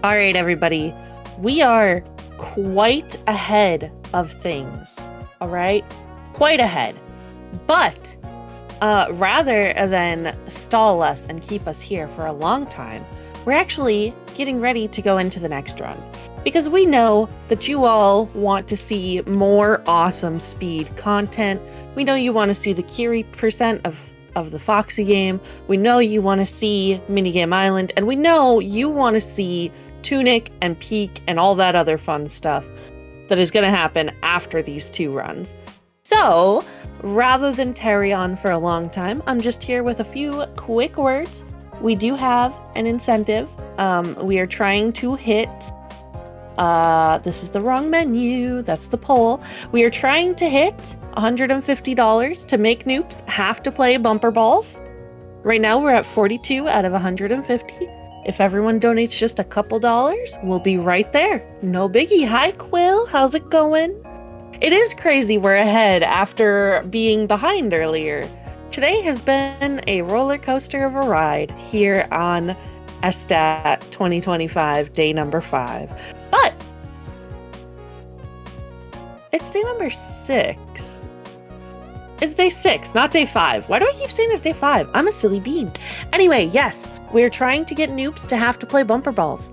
All right, everybody. We are quite ahead of things. All right? Quite ahead. But rather than stall us and keep us here for a long time, we're actually getting ready to go into the next run. Because we know that you all want to see more awesome speed content. We know you want to see the Kiri percent of the Foxy game. We know you want to see Minigame Island. And we know you want to see Tunic and Peak and all that other fun stuff that is going to happen after these two runs. So, rather than tarry on for a long time, I'm just here with a few quick words. We do have an incentive. We are trying to hit... this is the wrong menu. That's the poll. We are trying to hit $150 to make Noops have to play bumper balls. Right now, we're at 42 out of 150. If everyone donates just a couple dollars, we'll be right there. No biggie. Hi, Quill. How's it going? It is crazy we're ahead after being behind earlier. Today has been a roller coaster of a ride here on SDAT 2025, day number 5. But it's day number 6. It's day 6, not day 5. Why do I keep saying it's day 5? I'm a silly bean. Anyway, yes, we're trying to get Noops to have to play bumper balls.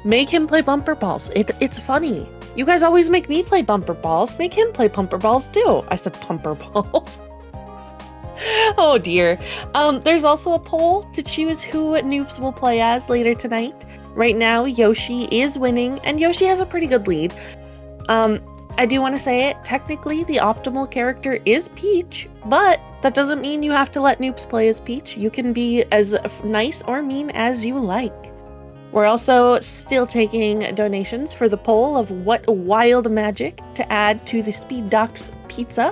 Make him play bumper balls. It's funny. You guys always make me play bumper balls. Make him play bumper balls too. I said bumper balls. Oh dear. There's also a poll to choose who Noops will play as later tonight. Right now, Yoshi is winning, and Yoshi has a pretty good lead. I do want to say it, technically the optimal character is Peach, but that doesn't mean you have to let Noops play as Peach. You can be as nice or mean as you like. We're also still taking donations for the poll of what wild magic to add to the Speed Ducks pizza,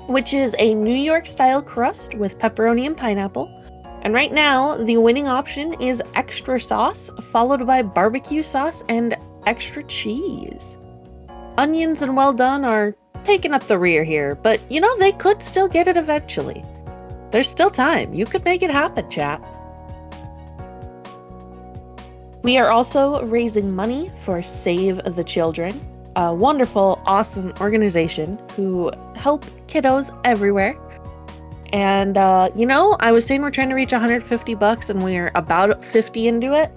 which is a New York style crust with pepperoni and pineapple. And right now, the winning option is extra sauce, followed by barbecue sauce and extra cheese. Onions and well done are taking up the rear here, but you know, they could still get it eventually. There's still time. You could make it happen, chat. We are also raising money for Save the Children, a wonderful, awesome organization who help kiddos everywhere. And, you know, I was saying we're trying to reach 150 bucks and we're about 50 into it.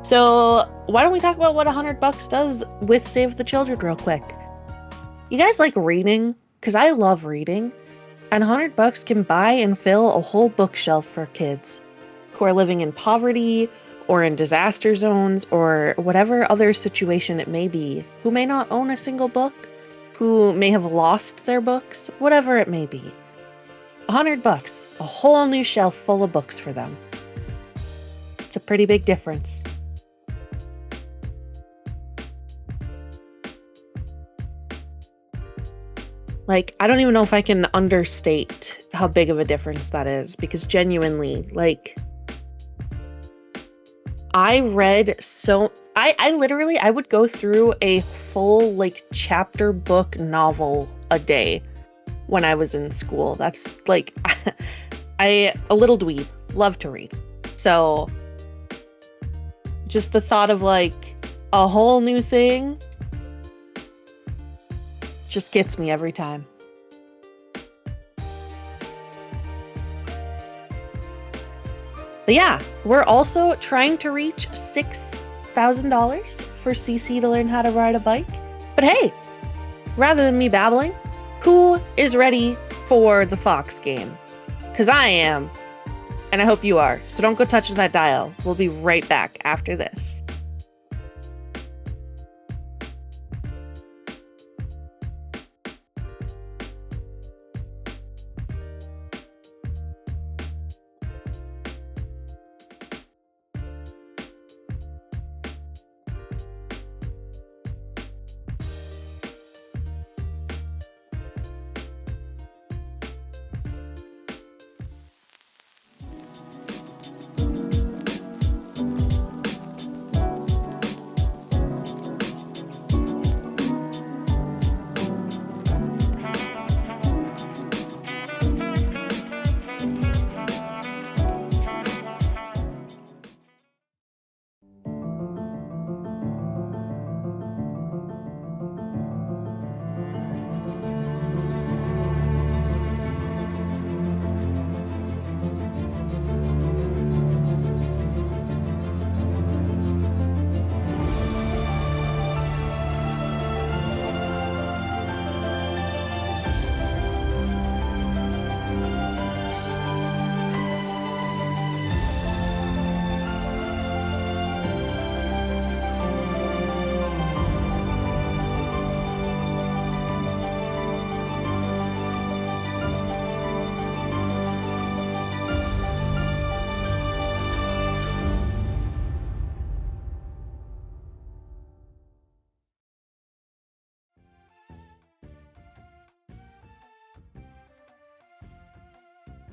So why don't we talk about what 100 bucks does with Save the Children real quick? You guys like reading? Because I love reading. And 100 bucks can buy and fill a whole bookshelf for kids who are living in poverty or in disaster zones or whatever other situation it may be, who may not own a single book, who may have lost their books, whatever it may be. 100 bucks, a whole new shelf full of books for them. It's a pretty big difference. Like, I don't even know if I can understate how big of a difference that is, because genuinely, like, I read so... I literally, I would go through a full, like, chapter book novel a day when I was in school. That's, like, a little dweeb. Love to read. So, just the thought of, like, a whole new thing just gets me every time. But yeah, we're also trying to reach $6,000 for CC to learn how to ride a bike. But hey, rather than me babbling, who is ready for the Fox game? Because I am, and I hope you are. So don't go touching that dial. We'll be right back after this.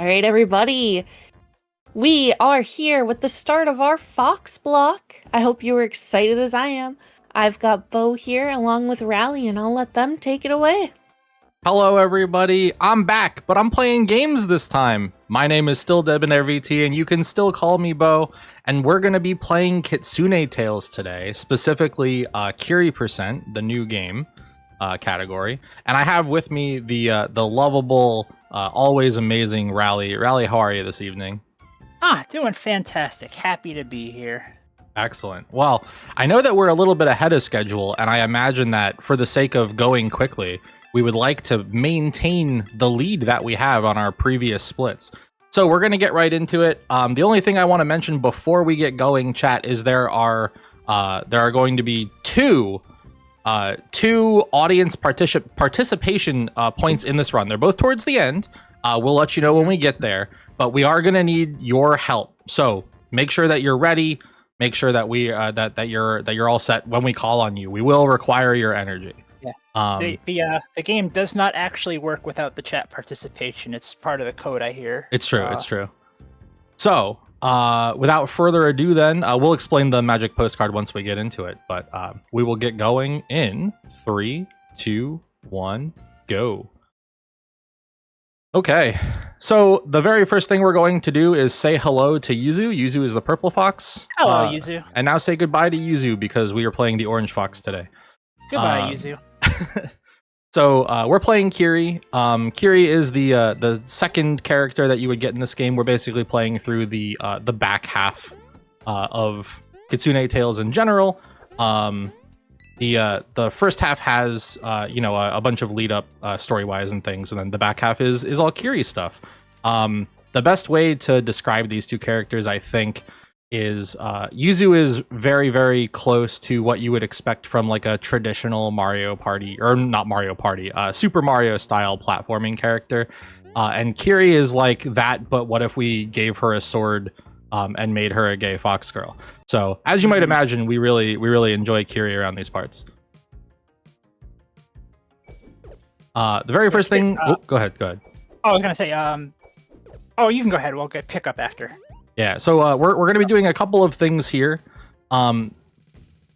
All right, everybody. We are here with the start of our Fox block. I hope you were excited as I am. I've got Bo here along with Rally, and I'll let them take it away. Hello, everybody. I'm back, but I'm playing games this time. My name is still Debonair VT, and you can still call me Bo. And we're going to be playing Kitsune Tales today, specifically Curie Percent, the new game category. And I have with me the lovable, always amazing Rally. Rally, how are you this evening? Doing fantastic. Happy to be here. Excellent. Well, I know that we're a little bit ahead of schedule, and I imagine that for the sake of going quickly, we would like to maintain the lead that we have on our previous splits. So we're going to get right into it. The only thing I want to mention before we get going, chat, is there are going to be two audience participation points in this run. They're both towards the end. We'll let you know when we get there, but we are going to need your help. So make sure that you're ready. Make sure that you're all set when we call on you. We will require your energy. Yeah. The game does not actually work without the chat participation. It's part of the code, I hear. It's true. It's true. So without further ado, then we'll explain the magic postcard once we get into it. But we will get going in 3, 2, 1, go. Okay, so the very first thing we're going to do is say hello to Yuzu. Yuzu is the purple fox. Hello, Yuzu. And now say goodbye to Yuzu because we are playing the orange fox today. Goodbye, Yuzu. So we're playing Curie. Curie is the second character that you would get in this game. We're basically playing through the back half of Kitsune Tales in general. The first half has a bunch of lead up story wise and things, and then the back half is all Curie stuff. The best way to describe these two characters, I think, is Yuzu is very, very close to what you would expect from like a traditional Mario Party, or not Mario Party, Super Mario style platforming character. And Curie is like that, but what if we gave her a sword and made her a gay fox girl? So as you might imagine, we really enjoy Curie around these parts. The very first thing. Go ahead. I was gonna say. You can go ahead. We'll pick up after. Yeah, so we're going to be doing a couple of things here. We're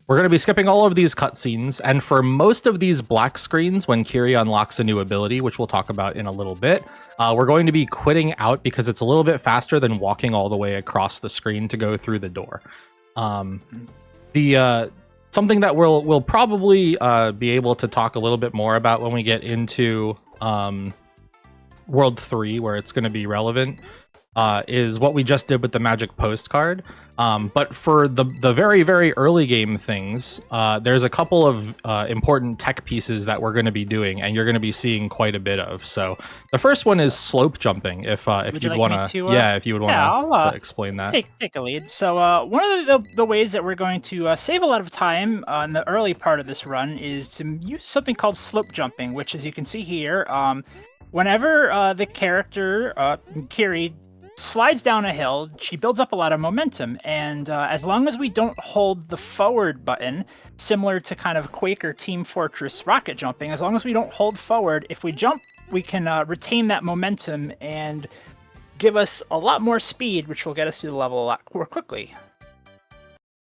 going to be skipping all of these cutscenes, and for most of these black screens, when Curie unlocks a new ability, which we'll talk about in a little bit, we're going to be quitting out because it's a little bit faster than walking all the way across the screen to go through the door. Something that we'll probably be able to talk a little bit more about when we get into World 3, where it's going to be relevant. Is what we just did with the magic postcard. But for the very, very early game things, there's a couple of important tech pieces that we're going to be doing, and you're going to be seeing quite a bit of. So the first one is slope jumping. If you'd want to, if you would want to explain that. Take a lead. So one of the ways that we're going to save a lot of time in the early part of this run is to use something called slope jumping, which, as you can see here, whenever the character Curie slides down a hill, she builds up a lot of momentum, and as long as we don't hold the forward button, similar to kind of Quake or Team Fortress rocket jumping, as long as we don't hold forward, if we jump, we can retain that momentum and give us a lot more speed, which will get us to the level a lot more quickly.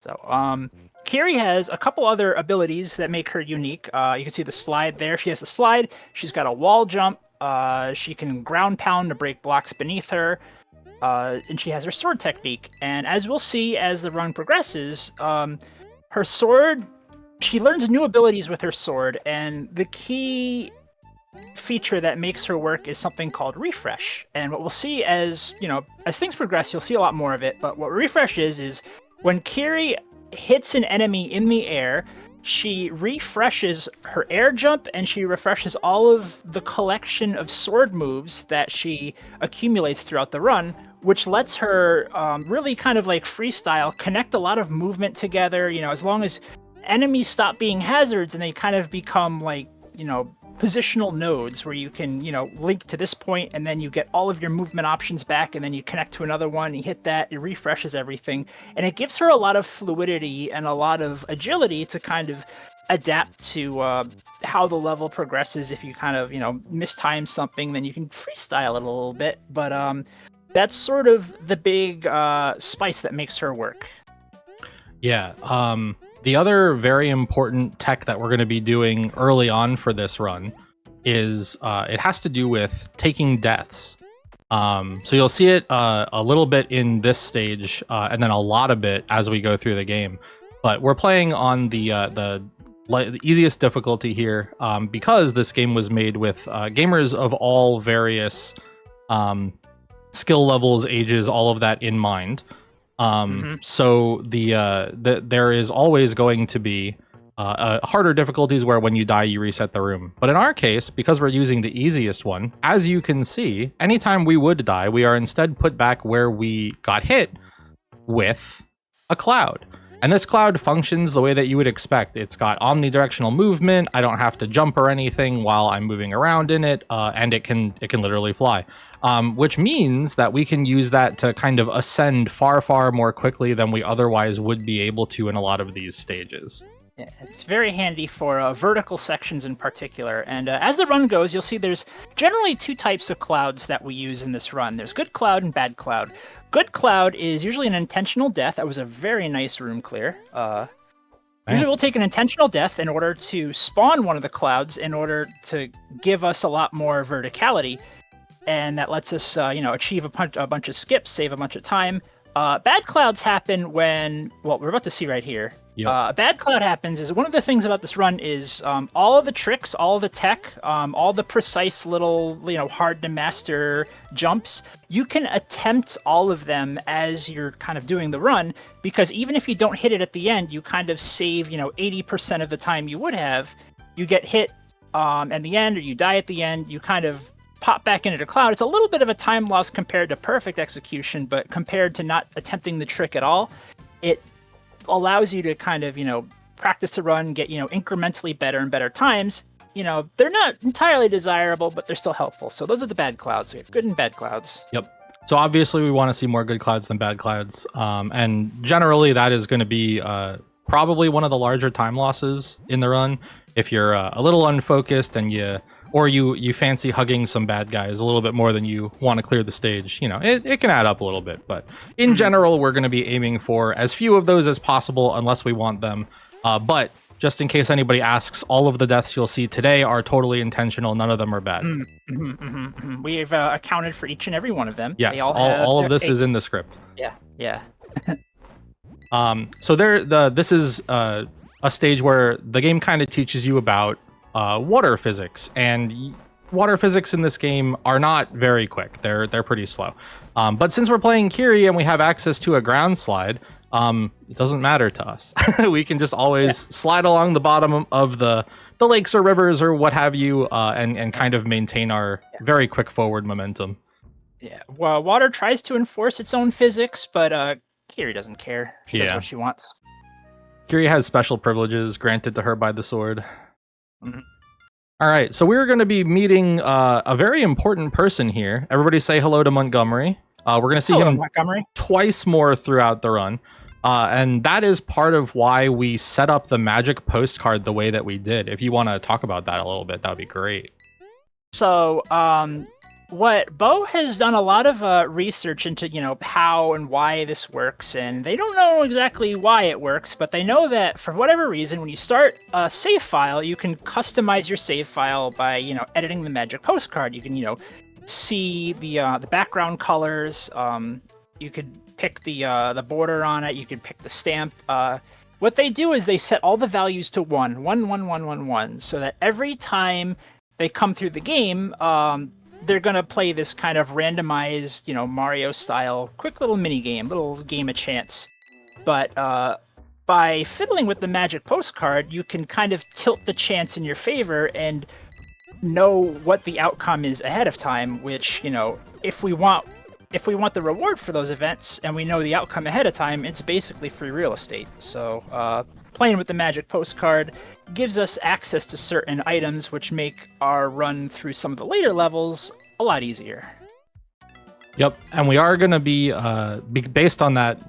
So, Curie has a couple other abilities that make her unique. You can see the slide there. She has the slide. She's got a wall jump. She can ground pound to break blocks beneath her. And she has her sword technique. And as we'll see as the run progresses, her sword, she learns new abilities with her sword, and the key feature that makes her work is something called refresh. And what we'll see as things progress, you'll see a lot more of it. But what refresh is when Curie hits an enemy in the air, she refreshes her air jump, and she refreshes all of the collection of sword moves that she accumulates throughout the run, which lets her really kind of like freestyle, connect a lot of movement together, as long as enemies stop being hazards and they kind of become like, positional nodes where you can, link to this point, and then you get all of your movement options back, and then you connect to another one, you hit that, it refreshes everything, and it gives her a lot of fluidity and a lot of agility to kind of adapt to how the level progresses. If you kind of mistime something, then you can freestyle it a little bit. But that's sort of the big spice that makes her work. Yeah. The other very important tech that we're going to be doing early on for this run is it has to do with taking deaths. So you'll see it a little bit in this stage, and then a lot of it as we go through the game. But we're playing on the easiest difficulty here because this game was made with gamers of all various skill levels, ages, all of that in mind. So there is always going to be harder difficulties where when you die, you reset the room. But in our case, because we're using the easiest one, as you can see, anytime we would die, we are instead put back where we got hit with a cloud. And this cloud functions the way that you would expect. It's got omnidirectional movement. I don't have to jump or anything while I'm moving around in it, and it can literally fly. Which means that we can use that to kind of ascend far, far more quickly than we otherwise would be able to in a lot of these stages. Yeah, it's very handy for vertical sections in particular. And as the run goes, you'll see there's generally two types of clouds that we use in this run. There's good cloud and bad cloud. Good cloud is usually an intentional death. That was a very nice room clear. Usually we'll take an intentional death in order to spawn one of the clouds in order to give us a lot more verticality. And that lets us, achieve a bunch of skips, save a bunch of time. Bad clouds happen when, well, we're about to see right here. Yep. A bad cloud happens is one of the things about this run is all of the tricks, all of the tech, all the precise little, hard to master jumps. You can attempt all of them as you're kind of doing the run, because even if you don't hit it at the end, you kind of save, 80% of the time you would have. You get hit at the end, or you die at the end, you kind of pop back into the cloud. It's a little bit of a time loss compared to perfect execution, but compared to not attempting the trick at all, it allows you to kind of, practice the run, get, incrementally better and better times. They're not entirely desirable, but they're still helpful. So those are the bad clouds. We have good and bad clouds. Yep. So obviously we want to see more good clouds than bad clouds. And generally that is going to be probably one of the larger time losses in the run. If you're a little unfocused and you fancy hugging some bad guys a little bit more than you want to clear the stage, it can add up a little bit. But in general, we're going to be aiming for as few of those as possible unless we want them. But just in case anybody asks, all of the deaths you'll see today are totally intentional. None of them are bad. We've accounted for each and every one of them. Yes, all of this is in the script. Yeah. So this is a stage where the game kind of teaches you about water physics, and water physics in this game are not very quick. They're pretty slow. But since we're playing Kiri and we have access to a ground slide, it doesn't matter to us. We can just always slide along the bottom of the lakes or rivers or what have you, and kind of maintain our very quick forward momentum. Yeah. Well, water tries to enforce its own physics, but Kiri doesn't care. She does what she wants. Kiri has special privileges granted to her by the sword. All right, so we're going to be meeting a very important person here. Everybody say hello to Montgomery. We're going to see him twice more throughout the run. And that is part of why we set up the magic postcard the way that we did. If you want to talk about that a little bit, that would be great. So, what Bo has done a lot of research into, how and why this works, and they don't know exactly why it works, but they know that for whatever reason, when you start a save file, you can customize your save file by, editing the magic postcard. You can, see the background colors. You could pick the border on it. You could pick the stamp. What they do is they set all the values to 1, so that every time they come through the game, they're going to play this kind of randomized, Mario-style, quick little mini-game, little game of chance. But by fiddling with the magic postcard, you can kind of tilt the chance in your favor and know what the outcome is ahead of time, which, if we want the reward for those events and we know the outcome ahead of time, it's basically free real estate. So playing with the magic postcard gives us access to certain items, which make our run through some of the later levels a lot easier. Yep, and we are going to be based on that,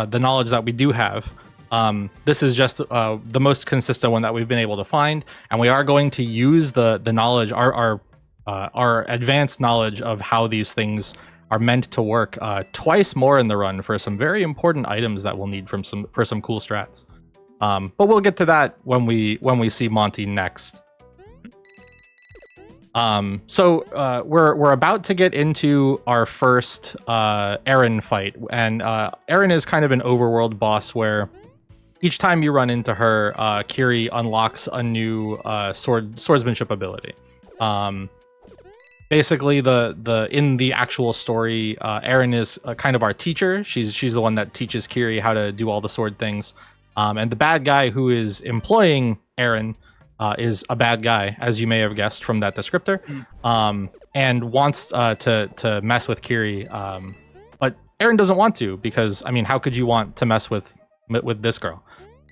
the knowledge that we do have, This is just the most consistent one that we've been able to find, and we are going to use the knowledge, our advanced knowledge of how these things are meant to work twice more in the run for some very important items that we'll need for some cool strats. But we'll get to that when we see Monty next. So we're about to get into our first Erin fight, and Erin is kind of an overworld boss where each time you run into her, Kiri unlocks a new swordsmanship ability. Basically, in the actual story, Erin is kind of our teacher. She's the one that teaches Kiri how to do all the sword things. And the bad guy who is employing Erin is a bad guy, as you may have guessed from that descriptor, and wants to mess with Kiri. But Erin doesn't want to, because, I mean, how could you want to mess with this girl?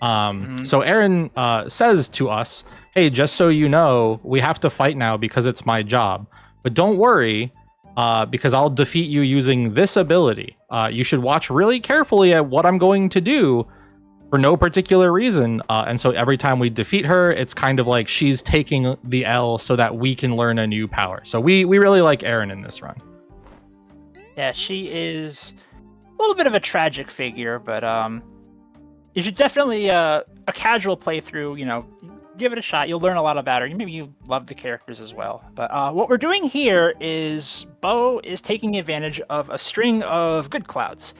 So Erin says to us, hey, just so you know, we have to fight now because it's my job. But don't worry, because I'll defeat you using this ability. You should watch really carefully at what I'm going to do for no particular reason. And so every time we defeat her, it's kind of like she's taking the L so that we can learn a new power. So we really like Erin in this run. Yeah, she is a little bit of a tragic figure, but you should definitely, a casual playthrough, give it a shot. You'll learn a lot about her. Maybe you love the characters as well. But what we're doing here is Bo is taking advantage of a string of good clouds.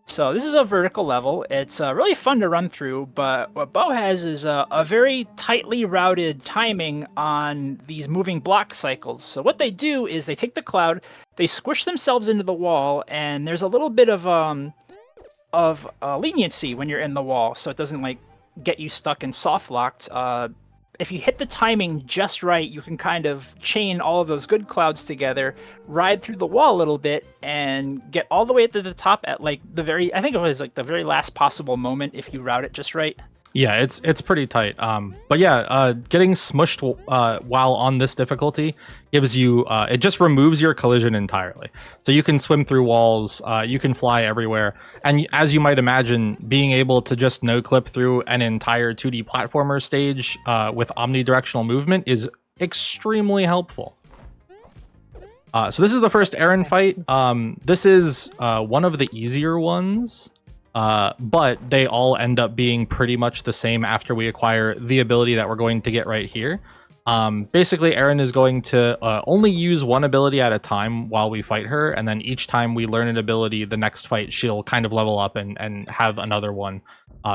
So this is a vertical level. It's really fun to run through, but what Bo has is a very tightly routed timing on these moving block cycles. So what they do is they take the cloud, they squish themselves into the wall, and there's a little bit of leniency when you're in the wall, so it doesn't like get you stuck and soft locked. If you hit the timing just right, you can kind of chain all of those good clouds together, ride through the wall a little bit, and get all the way to the top at like the very last possible moment if you route it just right. Yeah, it's pretty tight. But yeah, getting smushed while on this difficulty gives you it just removes your collision entirely. So you can swim through walls, you can fly everywhere, and as you might imagine, being able to just no clip through an entire 2D platformer stage with omnidirectional movement is extremely helpful. So this is the first Erin fight. This is one of the easier ones. But they all end up being pretty much the same after we acquire the ability that we're going to get right here. Basically, Erin is going to only use one ability at a time while we fight her, and then each time we learn an ability, the next fight she'll kind of level up and have another one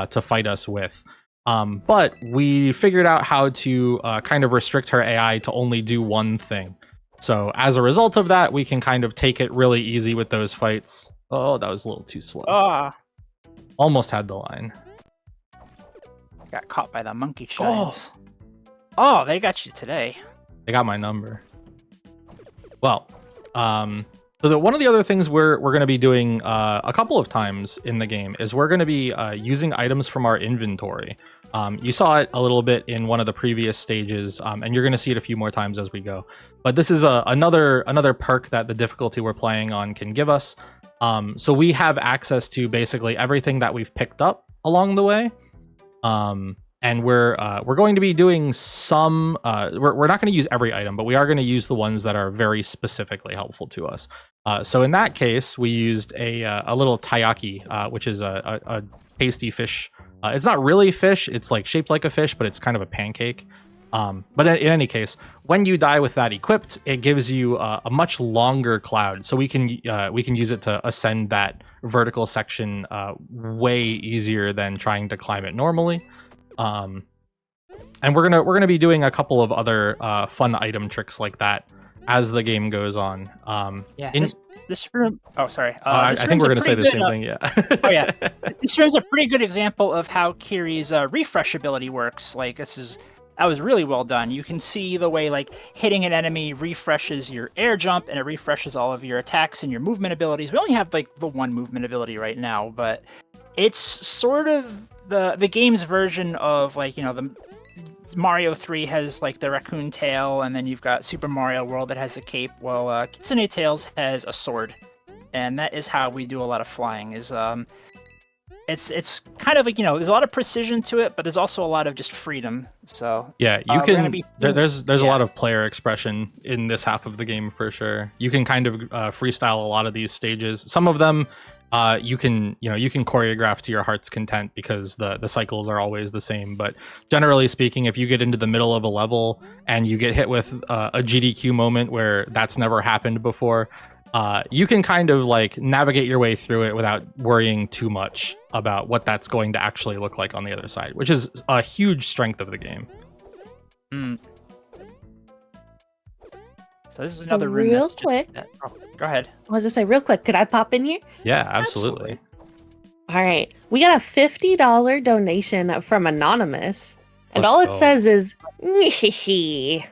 to fight us with. But we figured out how to kind of restrict her AI to only do one thing. So as a result of that, we can kind of take it really easy with those fights. Oh, that was a little too slow. Almost had the line. Got caught by the monkey shines. Oh, they got you today. They got my number. Well, so one of the other things we're going to be doing a couple of times in the game is we're going to be using items from our inventory. You saw it a little bit in one of the previous stages, and you're going to see it a few more times as we go. But this is another perk that the difficulty we're playing on can give us. So we have access to basically everything that we've picked up along the way, and we're going to be doing some. We're not going to use every item, but we are going to use the ones that are very specifically helpful to us. So in that case, we used a little taiyaki, which is a pasty fish. It's not really fish; it's like shaped like a fish, but it's kind of a pancake. But in any case, when you die with that equipped, it gives you a much longer cloud, so we can use it to ascend that vertical section way easier than trying to climb it normally. And we're gonna be doing a couple of other fun item tricks like that as the game goes on. This room. Oh, sorry. I think we're gonna say the same thing. Yeah. Oh yeah. This room's a pretty good example of how Kiri's refresh ability works. Like that was really well done. You can see the way like hitting an enemy refreshes your air jump, and it refreshes all of your attacks and your movement abilities. We only have like the one movement ability right now, but it's sort of the game's version of like, the Mario 3 has like the raccoon tail, and then you've got Super Mario World that has the cape. Well, Kitsune Tails has a sword, and that is how we do a lot of flying. Is it's kind of like, there's a lot of precision to it, but there's also a lot of just freedom. So yeah, you we're gonna can. be- There's a yeah. lot of player expression in this half of the game for sure. You can kind of freestyle a lot of these stages. Some of them, you can choreograph to your heart's content because the cycles are always the same. But generally speaking, if you get into the middle of a level and you get hit with a GDQ moment where that's never happened before, you can kind of like navigate your way through it without worrying too much about what that's going to actually look like on the other side, which is a huge strength of the game. So this is another room. Real quick. Go ahead. I was gonna say real quick, could I pop in here? Yeah, absolutely. All right. We got a $50 donation from Anonymous. And Let's all it go. says is "Nyeh."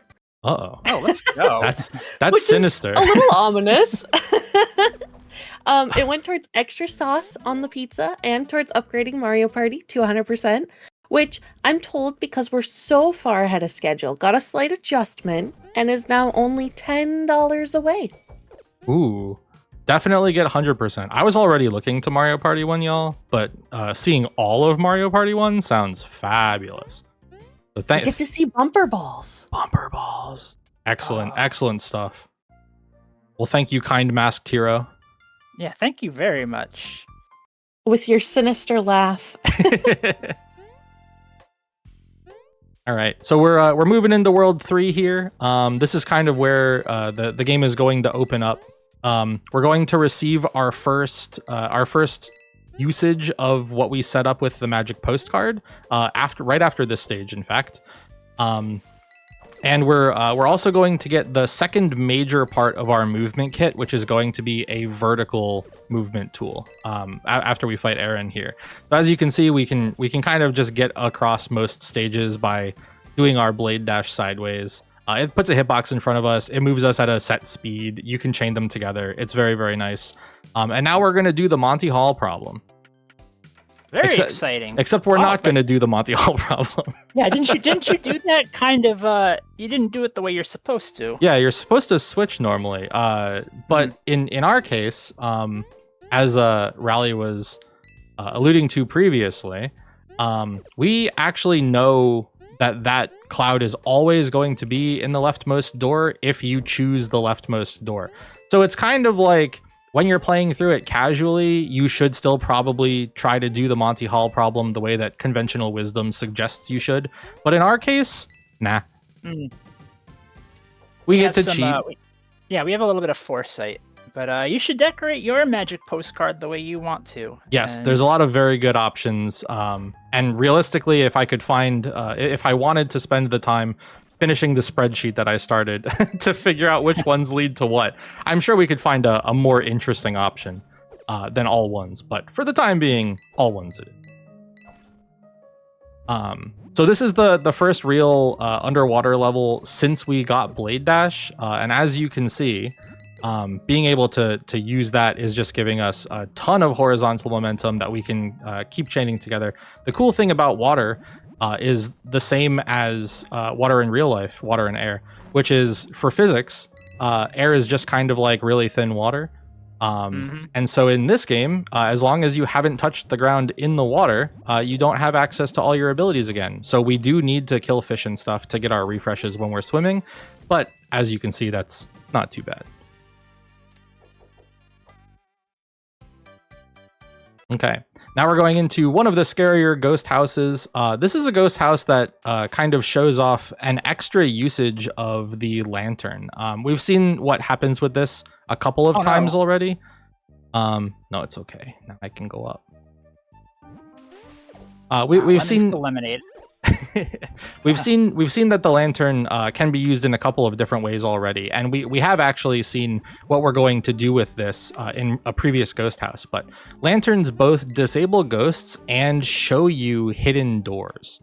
Oh, let's go. That's Which is sinister. a little ominous. It went towards extra sauce on the pizza and towards upgrading Mario Party to 100%, which I'm told, because we're so far ahead of schedule, got a slight adjustment and is now only $10 away. Ooh, definitely get 100%. I was already looking to Mario Party 1, y'all, but seeing all of Mario Party 1 sounds fabulous. So I get to see bumper balls. Bumper balls. Excellent stuff. Well, thank you, kind masked hero. Yeah, thank you very much. With your sinister laugh. All right, so we're moving into World 3 here. This is kind of where the game is going to open up. We're going to receive our first usage of what we set up with the magic postcard right after this stage, in fact. And we're also going to get the second major part of our movement kit, which is going to be a vertical movement tool after we fight Aaron here. So as you can see, we can kind of just get across most stages by doing our blade dash sideways. It puts a hitbox in front of us. It moves us at a set speed. You can chain them together. It's very, very nice. And now we're going to do the Monty Hall problem. Very exciting. Except we're not going to do the Monty Hall problem. Yeah, didn't you do that kind of you didn't do it the way you're supposed to. Yeah, you're supposed to switch normally. But in our case, as Raleigh was alluding to previously, we actually know that cloud is always going to be in the leftmost door if you choose the leftmost door. So it's kind of like when you're playing through it casually, you should still probably try to do the Monty Hall problem the way that conventional wisdom suggests you should. But in our case, nah. We get to cheat. We have a little bit of foresight. But you should decorate your magic postcard the way you want to. Yes, there's a lot of very good options. And realistically, if I could find, if I wanted to spend the time finishing the spreadsheet that I started to figure out which ones lead to what, I'm sure we could find a more interesting option than all ones. But for the time being, all ones it is. So this is the first real underwater level since we got Blade Dash. And as you can see, being able to use that is just giving us a ton of horizontal momentum that we can keep chaining together. The cool thing about water is the same as water in real life, water and air, which is for physics, air is just kind of like really thin water. And so in this game, as long as you haven't touched the ground in the water, you don't have access to all your abilities again. So we do need to kill fish and stuff to get our refreshes when we're swimming. But as you can see, that's not too bad. Okay, now we're going into one of the scarier ghost houses. This is a ghost house that kind of shows off an extra usage of the lantern. We've seen what happens with this a couple of times already. No, it's okay. Now I can go up. We've seen lemonade. we've seen that the lantern can be used in a couple of different ways already, and we have actually seen what we're going to do with this in a previous ghost house. But lanterns both disable ghosts and show you hidden doors.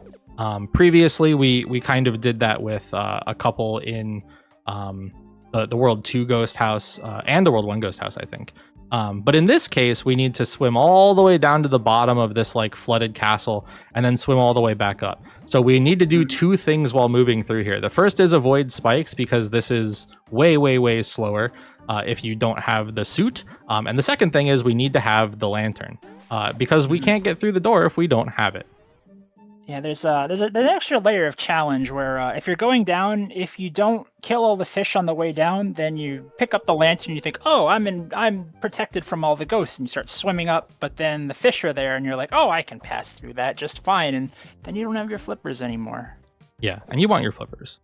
Previously, we kind of did that with a couple in the World 2 ghost house and the World 1 ghost house, I think. But in this case, we need to swim all the way down to the bottom of this like flooded castle and then swim all the way back up. So we need to do two things while moving through here. The first is avoid spikes, because this is way, way, way slower if you don't have the suit. And the second thing is we need to have the lantern. because we can't get through the door if we don't have it. Yeah, there's an extra layer of challenge where if you're going down, if you don't kill all the fish on the way down, then you pick up the lantern and you think, oh, I'm protected from all the ghosts, and you start swimming up, but then the fish are there and you're like, oh, I can pass through that just fine, and then you don't have your flippers anymore. Yeah, and you want your flippers.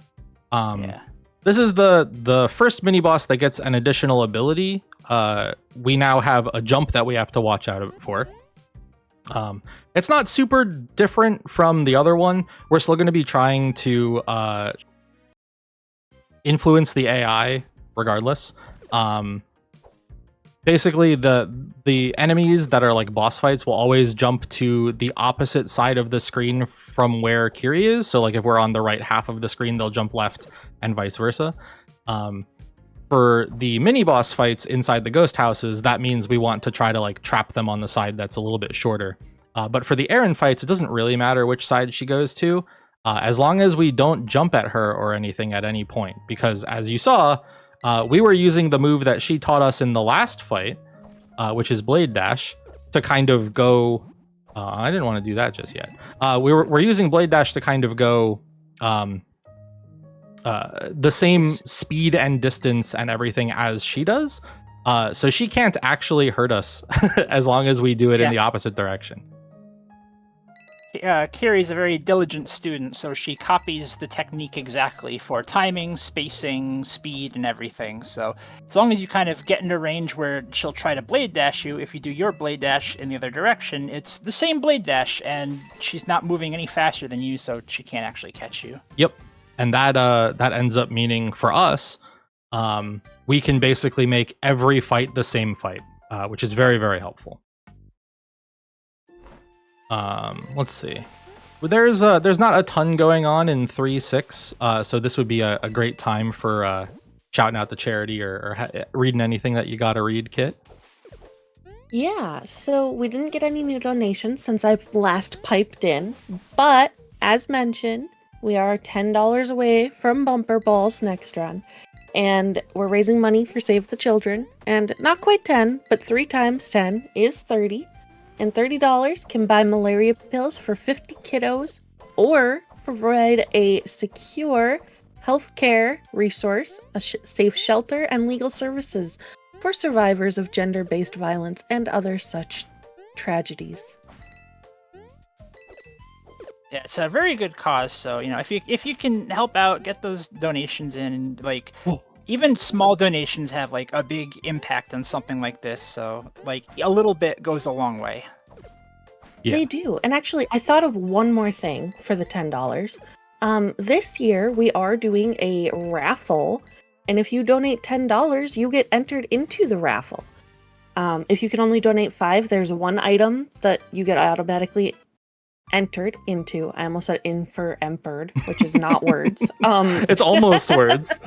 Yeah. This is the first mini boss that gets an additional ability. We now have a jump that we have to watch out for. It's not super different from the other one. We're still going to be trying to influence the AI regardless. Basically, the enemies that are like boss fights will always jump to the opposite side of the screen from where Kiri is. So like if we're on the right half of the screen, they'll jump left and vice versa. For the mini boss fights inside the ghost houses, that means we want to try to like trap them on the side that's a little bit shorter. But for the Aaron fights, it doesn't really matter which side she goes to, as long as we don't jump at her or anything at any point. Because as you saw, we were using the move that she taught us in the last fight, which is Blade Dash, to kind of go... I didn't want to do that just yet. We're using Blade Dash to kind of go... the same speed and distance and everything as she does. So she can't actually hurt us as long as we do it in the opposite direction. Kiri's a very diligent student, so she copies the technique exactly for timing, spacing, speed, and everything. So as long as you kind of get into range where she'll try to blade dash you, if you do your blade dash in the other direction, it's the same blade dash, and she's not moving any faster than you, so she can't actually catch you. Yep. And that ends up meaning for us, we can basically make every fight the same fight, which is very, very helpful. Let's see. There's not a ton going on in 3.6, so this would be a great time for shouting out the charity or reading anything that you gotta read, Kit. Yeah, so we didn't get any new donations since I last piped in, but as mentioned, we are $10 away from bumper balls next run, and we're raising money for Save the Children, and not quite 10, but 3 times 10 is 30, and $30 can buy malaria pills for 50 kiddos, or provide a secure healthcare resource, a safe shelter, and legal services for survivors of gender-based violence and other such tragedies. Yeah, it's a very good cause. So if you can help out, get those donations in, and like even small donations have like a big impact on something like this. So like a little bit goes a long way. Yeah. They do. And actually, I thought of one more thing for the $10. This year we are doing a raffle, and if you donate $10, you get entered into the raffle. If you can only donate 5, there's one item that you get automatically entered into. I almost said in for empered, which is not words. It's almost words.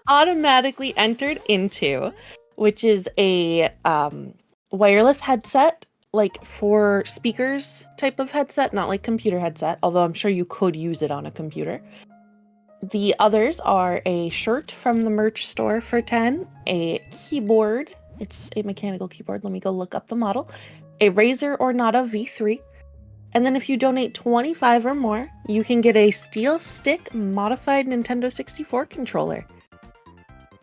Automatically entered into, which is a wireless headset, like for speakers type of headset, not like computer headset, although I'm sure you could use it on a computer. The others are a shirt from the merch store for 10, a keyboard, it's a mechanical keyboard, let me go look up the model, a Razer Ornata V3, and then if you donate 25 or more, you can get a Steel Stick modified Nintendo 64 controller.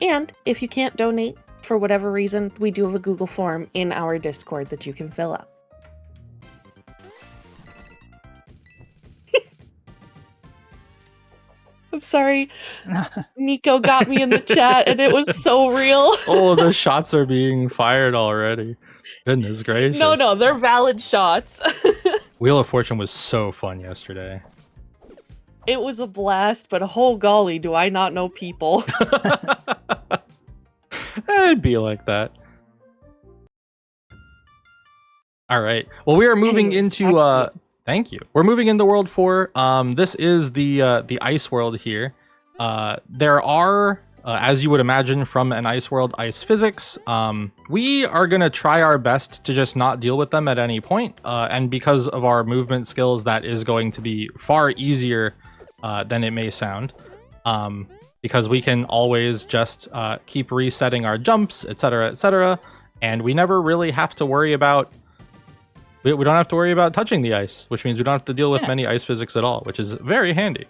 And if you can't donate, for whatever reason, we do have a Google form in our Discord that you can fill out. I'm sorry. Nico got me in the chat and it was so real. Oh, the shots are being fired already. Goodness gracious. No, they're valid shots. Wheel of Fortune was so fun yesterday. It was a blast, but oh golly, do I not know people. It'd be like that. All right. Well, we are moving into thank you. We're moving into World 4. This is the ice world here. There are, as you would imagine from an ice world, ice physics. We are going to try our best to just not deal with them at any point. And because of our movement skills, that is going to be far easier than it may sound. Because we can always just keep resetting our jumps, etc., etc., and we never really have to worry about we don't have to worry about touching the ice, which means we don't have to deal with Yeah. many ice physics at all, which is very handy.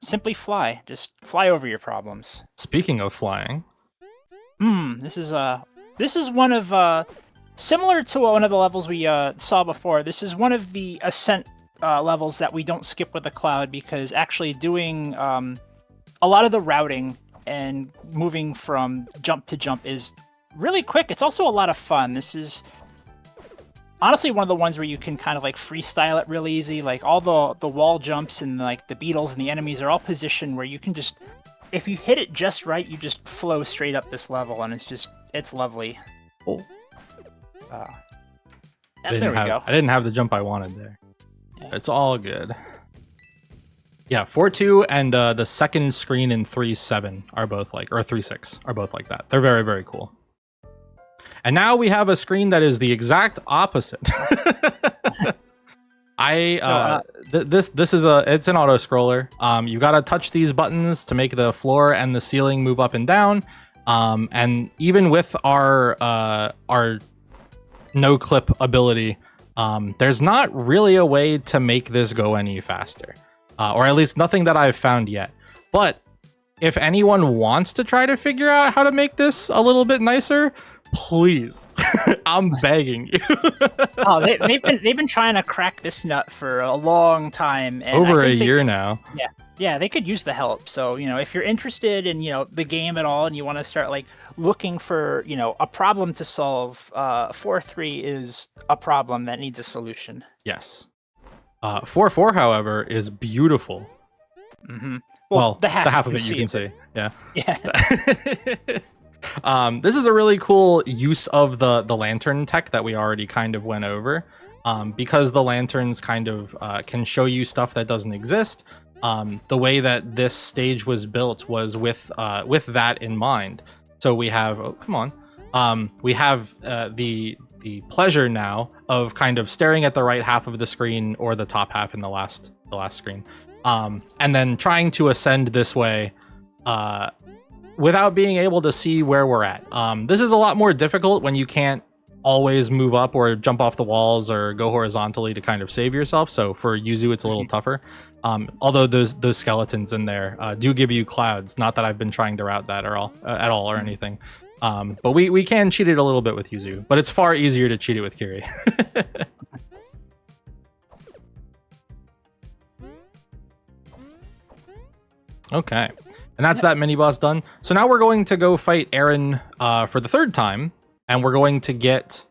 Simply fly. Just fly over your problems. Speaking of flying, This is one of similar to one of the levels we saw before. This is one of the ascent levels that we don't skip with the cloud because actually doing a lot of the routing and moving from jump to jump is really quick. It's also a lot of fun. This is honestly one of the ones where you can kind of like freestyle it real easy. Like all the wall jumps and like the beetles and the enemies are all positioned where you can just, if you hit it just right, you just flow straight up this level, and it's lovely. oh, There we go. I didn't have the jump I wanted there. Yeah. It's all good. Yeah, 4.2 and the second screen in 3.7 are both like, or 3.6 are both like that. They're very, very cool. And now we have a screen that is the exact opposite. This is it's an auto scroller. You gotta touch these buttons to make the floor and the ceiling move up and down. And even with our no clip ability, there's not really a way to make this go any faster, or at least nothing that I've found yet. But if anyone wants to try to figure out how to make this a little bit nicer, please, I'm begging you. Oh, they've been trying to crack this nut for a long time, and Over a year now. Yeah, they could use the help. So, if you're interested in, the game at all and you want to start like looking for, a problem to solve, 4.3 is a problem that needs a solution. Yes. 4.4, however, is beautiful. Mm-hmm. Well, the half of it you can see. Yeah. Yeah. This is a really cool use of the lantern tech that we already kind of went over, because the lanterns kind of can show you stuff that doesn't exist. The way that this stage was built was with that in mind. So we have, we have the pleasure now of kind of staring at the right half of the screen or the top half in the last screen, and then trying to ascend this way without being able to see where we're at. This is a lot more difficult when you can't always move up or jump off the walls or go horizontally to kind of save yourself. So for Yuzu, it's a little tougher. Although those skeletons in there do give you clouds. Not that I've been trying to route that at all or anything. But we can cheat it a little bit with Yuzu, but it's far easier to cheat it with Kiri. Okay. And that's that mini boss done. So now we're going to go fight Aaron for the third time, and we're going to get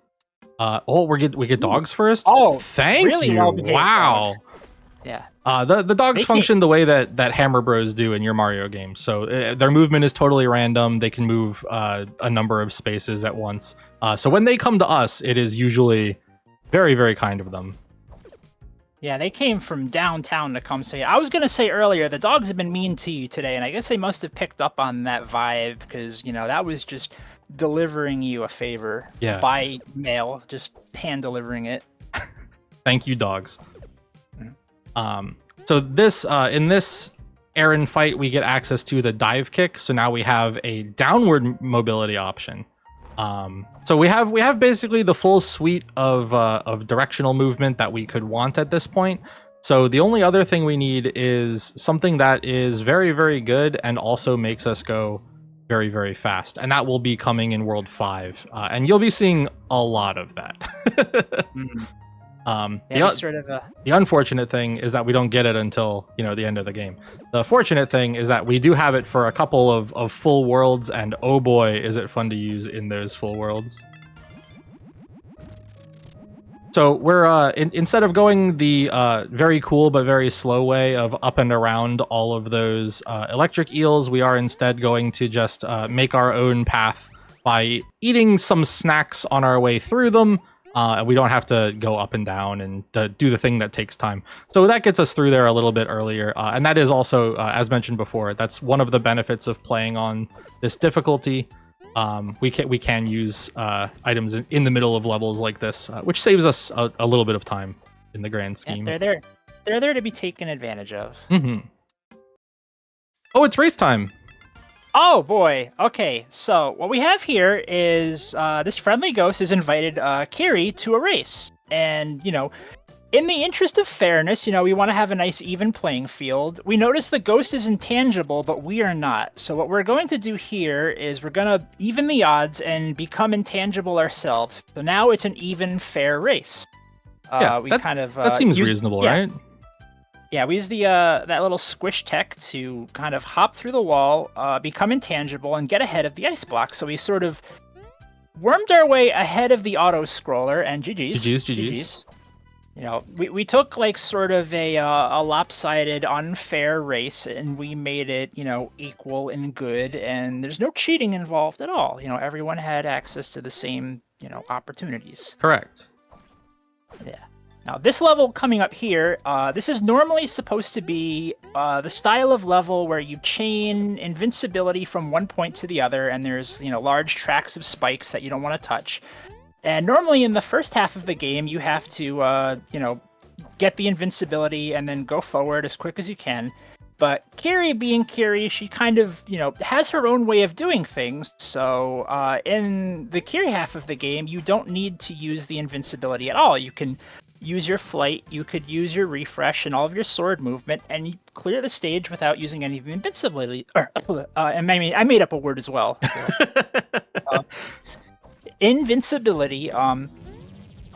we get dogs first. Oh, thank really you! well-behaved Wow. dog. Yeah. The dogs function the way that Hammer Bros do in your Mario games. So their movement is totally random. They can move a number of spaces at once. So when they come to us, it is usually very, very kind of them. Yeah, they came from downtown to come say. I was gonna say earlier, the dogs have been mean to you today, and I guess they must have picked up on that vibe because that was just delivering you a favor. Yeah. By mail, just hand delivering it. Thank you, dogs. So this in this Aaron fight, we get access to the dive kick. So now we have a downward mobility option. So we have basically the full suite of directional movement that we could want at this point. So the only other thing we need is something that is very, very good and also makes us go very, very fast. And that will be coming in World 5. And you'll be seeing a lot of that. The unfortunate thing is that we don't get it until the end of the game. The fortunate thing is that we do have it for a couple of full worlds, and oh boy, is it fun to use in those full worlds. So we're instead of going the very cool but very slow way of up and around all of those electric eels, we are instead going to just make our own path by eating some snacks on our way through them. And we don't have to go up and down and do the thing that takes time. So that gets us through there a little bit earlier. And that is also, as mentioned before, that's one of the benefits of playing on this difficulty. We can use items in the middle of levels like this, which saves us a little bit of time in the grand scheme. Yeah, they're there to be taken advantage of. Mm-hmm. Oh, it's race time. Oh boy. Okay, so what we have here is this friendly ghost has invited Kiri to a race. And, in the interest of fairness, we want to have a nice even playing field. We notice the ghost is intangible, but we are not. So what we're going to do here is we're going to even the odds and become intangible ourselves. So now it's an even, fair race. That seems reasonable, right? Yeah, we use the that little squish tech to kind of hop through the wall, become intangible, and get ahead of the ice block. So we sort of wormed our way ahead of the auto scroller, and GG's. We took like sort of a lopsided, unfair race, and we made it, equal and good, and there's no cheating involved at all. Everyone had access to the same, opportunities. Correct. Yeah. Now, this level coming up here, this is normally supposed to be the style of level where you chain invincibility from one point to the other, and there's, large tracks of spikes that you don't want to touch. And normally in the first half of the game, you have to, get the invincibility and then go forward as quick as you can. But Kiri being Kiri, she kind of, has her own way of doing things. So in the Kiri half of the game, you don't need to use the invincibility at all. You can use your flight, you could use your refresh and all of your sword movement, and you clear the stage without using any of the invincibility. I made up a word as well. So, invincibility. You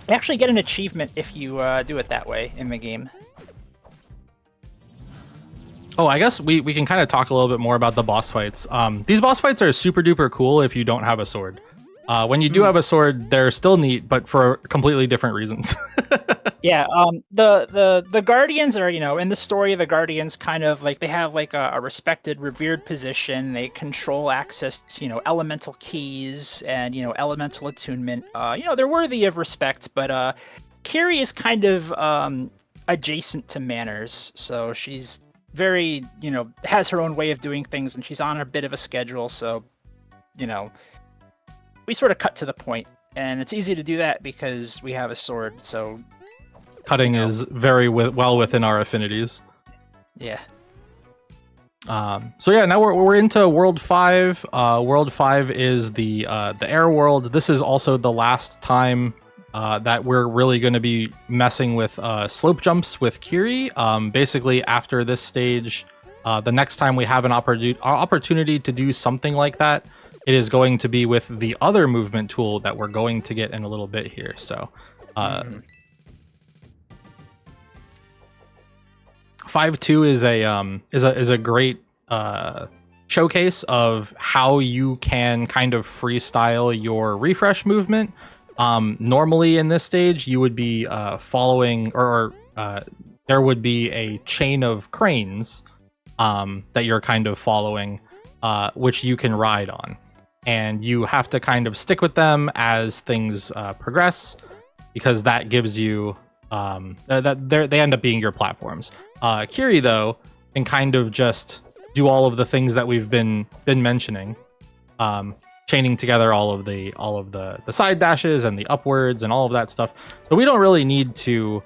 actually get an achievement if you do it that way in the game. Oh, I guess we can kind of talk a little bit more about the boss fights. These boss fights are super duper cool if you don't have a sword. When you do have a sword, they're still neat, but for completely different reasons. Yeah, the Guardians are, in the story, the Guardians kind of like, they have like a respected, revered position. They control access to, elemental keys and, elemental attunement. They're worthy of respect, but Kiri is kind of adjacent to manners. So she's very, has her own way of doing things, and she's on a bit of a schedule. So, we sort of cut to the point, and it's easy to do that because we have a sword. So cutting is very well within our affinities. Yeah. So yeah, now we're into World 5. World 5 is the air world. This is also the last time that we're really going to be messing with slope jumps with Kiri. Basically, after this stage, the next time we have an opportunity to do something like that, it is going to be with the other movement tool that we're going to get in a little bit here. So 5.2 is a great showcase of how you can kind of freestyle your refresh movement. Normally in this stage, you would be following, or there would be a chain of cranes that you're kind of following, which you can ride on. And you have to kind of stick with them as things progress, because that gives you they end up being your platforms. Kiri, though, can kind of just do all of the things that we've been mentioning, chaining together all of the side dashes and the upwards and all of that stuff. So we don't really need to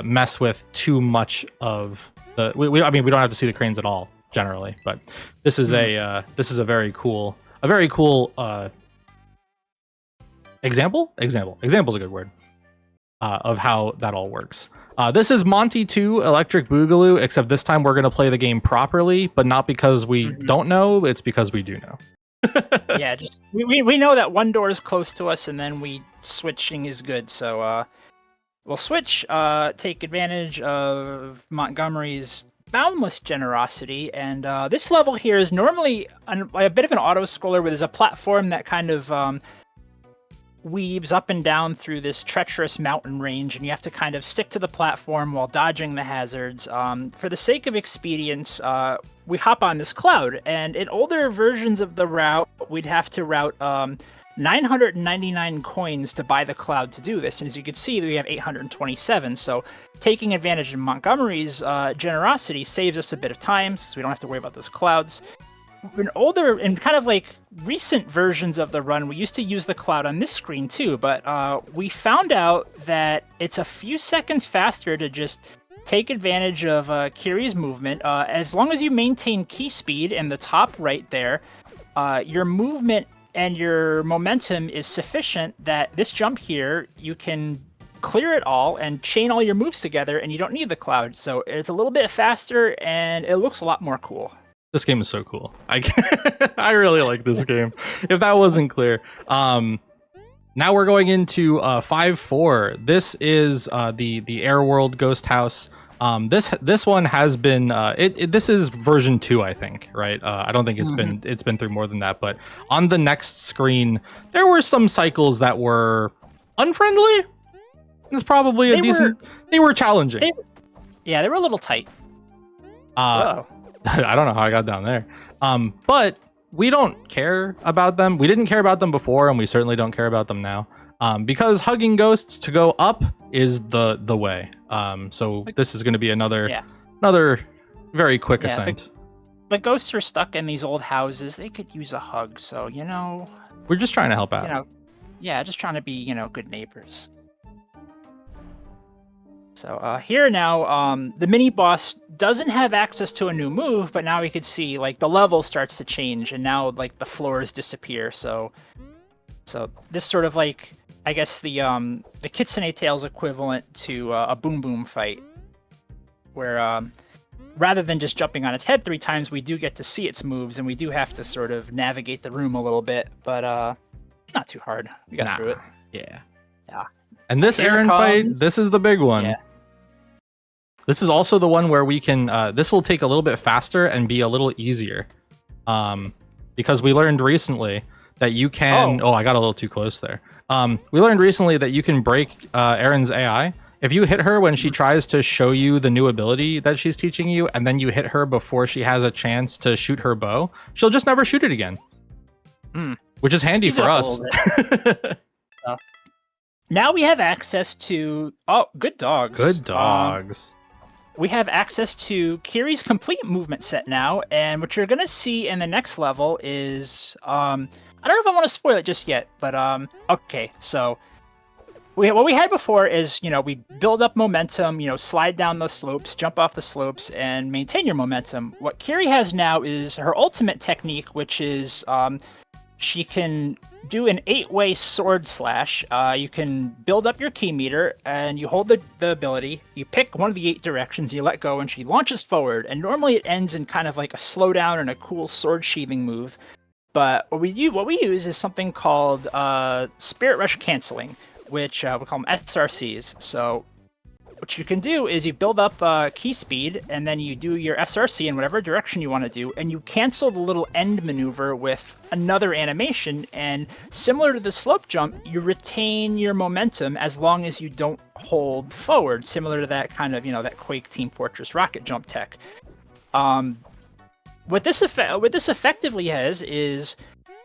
mess with too much of the. We don't have to see the cranes at all generally, but this is a very cool example. Example's a good word of how that all works. This is Monty 2 Electric Boogaloo, except this time we're going to play the game properly, but not because we don't know, it's because we do know. Yeah, just we know that one door is close to us, and then switching is good. So we'll switch, take advantage of Montgomery's boundless generosity, and this level here is normally a bit of an auto scroller where there's a platform that kind of weaves up and down through this treacherous mountain range, and you have to kind of stick to the platform while dodging the hazards. For the sake of expedience, we hop on this cloud, and in older versions of the route, we'd have to route 999 coins to buy the cloud to do this, and as you can see, we have 827, so taking advantage of Montgomery's generosity saves us a bit of time, so we don't have to worry about those clouds. In older and kind of like recent versions of the run, we used to use the cloud on this screen too, but we found out that it's a few seconds faster to just take advantage of Kiri's movement. As long as you maintain key speed in the top right there, your movement and your momentum is sufficient that this jump here, you can clear it all and chain all your moves together, and you don't need the cloud. So it's a little bit faster, and it looks a lot more cool. This game is so cool. I really like this game. If that wasn't clear. Now we're going into 5.4. This is the Air World Ghost House. This one has been this is version 2, I think, right? I don't think it's been through more than that, but on the next screen there were some cycles that were unfriendly. It's probably they were challenging. They were a little tight. I don't know how I got down there. But we don't care about them. We didn't care about them before, and we certainly don't care about them now. Because hugging ghosts to go up is the way. So this is going to be another very quick ascent. The ghosts are stuck in these old houses. They could use a hug. So we're just trying to help out. Just trying to be good neighbors. So here now, the mini boss doesn't have access to a new move, but now we could see like the level starts to change, and now like the floors disappear. So this sort of like, I guess the Kitsune Tales equivalent to a Boom Boom fight, where rather than just jumping on its head 3 times, we do get to see its moves, and we do have to sort of navigate the room a little bit, but not too hard. We got through it. Yeah. Yeah. And this Aaron fight, this is the big one. Yeah. This is also the one where we can, this will take a little bit faster and be a little easier. Because we learned recently that you can, I got a little too close there. We learned recently that you can break Aaron's AI. If you hit her when she tries to show you the new ability that she's teaching you, and then you hit her before she has a chance to shoot her bow, she'll just never shoot it again. Which is handy for us. Now we have access to good dogs. Good dogs. We have access to Kiri's complete movement set now, and what you're gonna see in the next level is I don't know if I want to spoil it just yet, but okay. So what we had before is we build up momentum, slide down the slopes, jump off the slopes, and maintain your momentum. What Kiri has now is her ultimate technique, which is she can do an 8-way sword slash. You can build up your key meter, and you hold the ability. You pick one of the 8 directions, you let go, and she launches forward. And normally it ends in kind of like a slowdown and a cool sword sheathing move. But what we use is something called Spirit Rush Canceling, which we call them SRCs. So what you can do is you build up key speed, and then you do your SRC in whatever direction you want to do, and you cancel the little end maneuver with another animation, and similar to the slope jump, you retain your momentum as long as you don't hold forward, similar to that kind of, that Quake Team Fortress rocket jump tech. What this effectively has is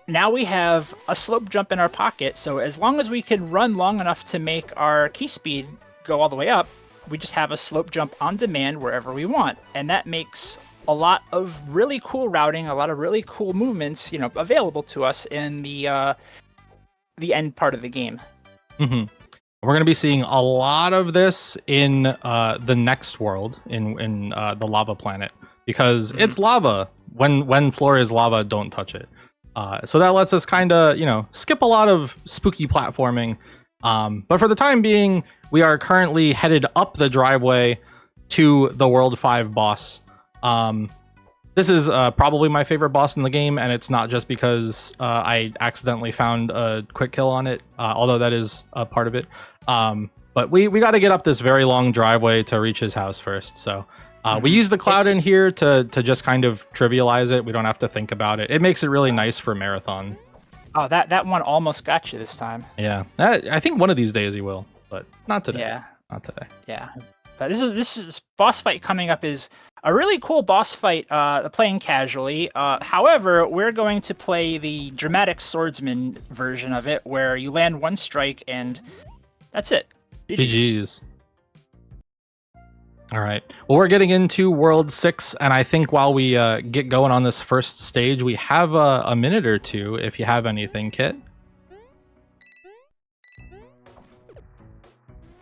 now we have a slope jump in our pocket, so as long as we can run long enough to make our key speed go all the way up, we just have a slope jump on demand wherever we want. And that makes a lot of really cool routing, a lot of really cool movements, available to us in the end part of the game. Mm-hmm. We're going to be seeing a lot of this in the next world, in the lava planet, because it's lava. When floor is lava, don't touch it. So that lets us kind of, skip a lot of spooky platforming. But for the time being, we are currently headed up the driveway to the World 5 boss. This is probably my favorite boss in the game, and it's not just because I accidentally found a quick kill on it, although that is a part of it. But we got to get up this very long driveway to reach his house first. So we use the cloud in here to just kind of trivialize it. We don't have to think about it. It makes it really nice for marathon. Oh, that one almost got you this time. Yeah, I think one of these days he will, but not today. Yeah, not today. Yeah, but this boss fight coming up is a really cool boss fight. Playing casually. However, we're going to play the dramatic swordsman version of it, where you land one strike and that's it. GG's. All right. Well, we're getting into World 6, and I think while we get going on this first stage, we have a minute or two if you have anything, Kit.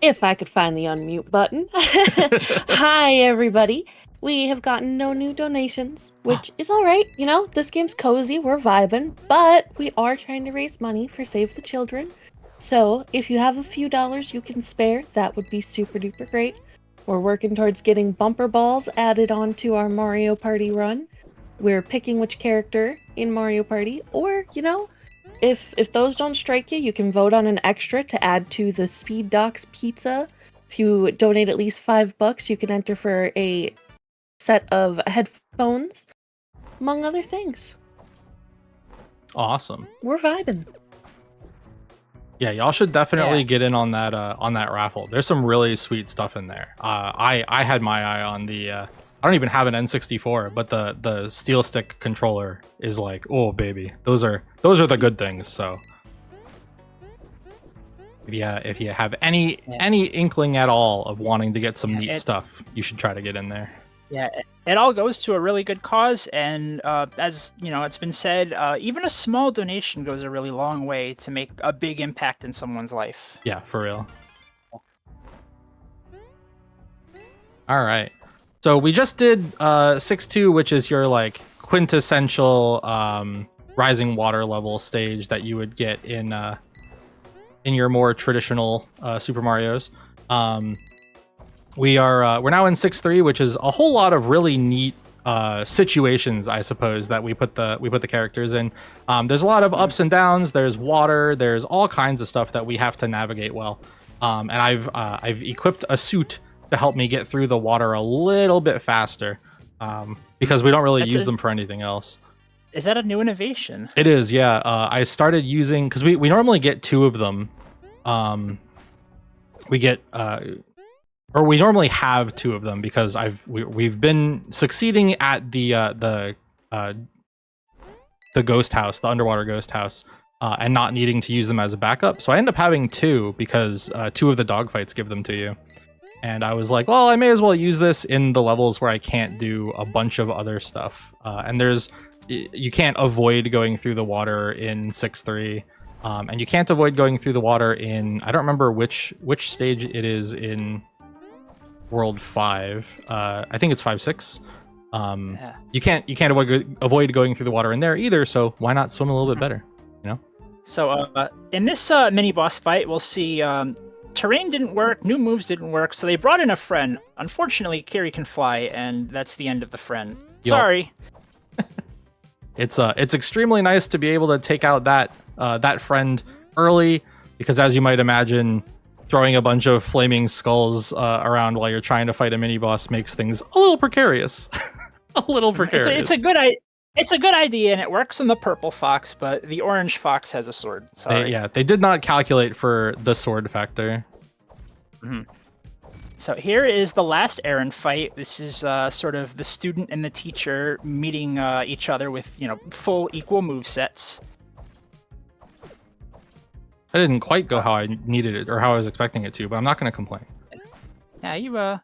If I could find the unmute button. Hi, everybody. We have gotten no new donations, which is all right. This game's cozy. We're vibing, but we are trying to raise money for Save the Children. So if you have a few dollars you can spare, that would be super duper great. We're working towards getting bumper balls added onto our Mario Party run. We're picking which character in Mario Party, or, you know, if those don't strike you, you can vote on an extra to add to the Speed Docs pizza. If you donate at least $5, you can enter for a set of headphones, among other things. Awesome. We're vibing. Yeah, y'all should definitely get in on that raffle. There's some really sweet stuff in there. I had my eye on the I don't even have an N64, but the steel stick controller is like, oh baby, those are the good things. So if you have any inkling at all of wanting to get some neat stuff, you should try to get in there. Yeah, it all goes to a really good cause, and as you know, it's been said, even a small donation goes a really long way to make a big impact in someone's life. Yeah, for real. All right, so we just did 6-2, which is your like quintessential rising water level stage that you would get in your more traditional Super Mario's. We're now in 6-3, which is a whole lot of really neat situations, I suppose, that we put the characters in. There's a lot of ups and downs. There's water. There's all kinds of stuff that we have to navigate well. And I've equipped a suit to help me get through the water a little bit faster, because we don't really use them for anything else. Is that a new innovation? It is, yeah. I started using, because we normally get 2 of them. We get or we normally have 2 of them because we've been succeeding at the ghost house, the underwater ghost house, and not needing to use them as a backup. So I end up having 2 because 2 of the dogfights give them to you. And I was like, well, I may as well use this in the levels where I can't do a bunch of other stuff. And you can't avoid going through the water in 6-3. And you can't avoid going through the water in, I don't remember which stage it is in World 5. I think it's 5-6. You can't avoid going through the water in there either, so why not swim a little bit better, you know? So in this mini boss fight, we'll see terrain didn't work, new moves didn't work, so they brought in a friend. Unfortunately, Kiri can fly, and that's the end of the friend. Yup. Sorry. It's extremely nice to be able to take out that friend early, because as you might imagine, throwing a bunch of flaming skulls around while you're trying to fight a mini boss makes things a little precarious. A little precarious. It's a good idea, and it works on the purple fox, but the orange fox has a sword. Sorry. They did not calculate for the sword factor. Mm-hmm. So here is the last errand fight. This is sort of the student and the teacher meeting each other with, full equal movesets. I didn't quite go how I needed it or how I was expecting it to, but I'm not going to complain. Yeah, you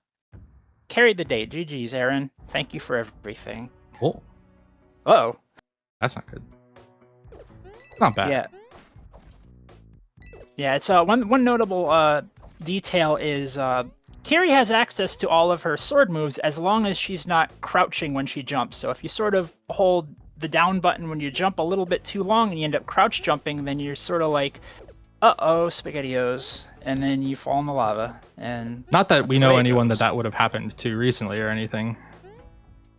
carried the day. GG's, Aaron. Thank you for everything. Oh. Uh-oh. That's not good. Not bad. Yeah. Yeah, it's one notable detail is Kiri has access to all of her sword moves as long as she's not crouching when she jumps. So if you sort of hold the down button when you jump a little bit too long and you end up crouch jumping, then you're sort of like, uh-oh, SpaghettiOs, and then you fall in the lava. And not that we know anyone that would have happened to recently or anything.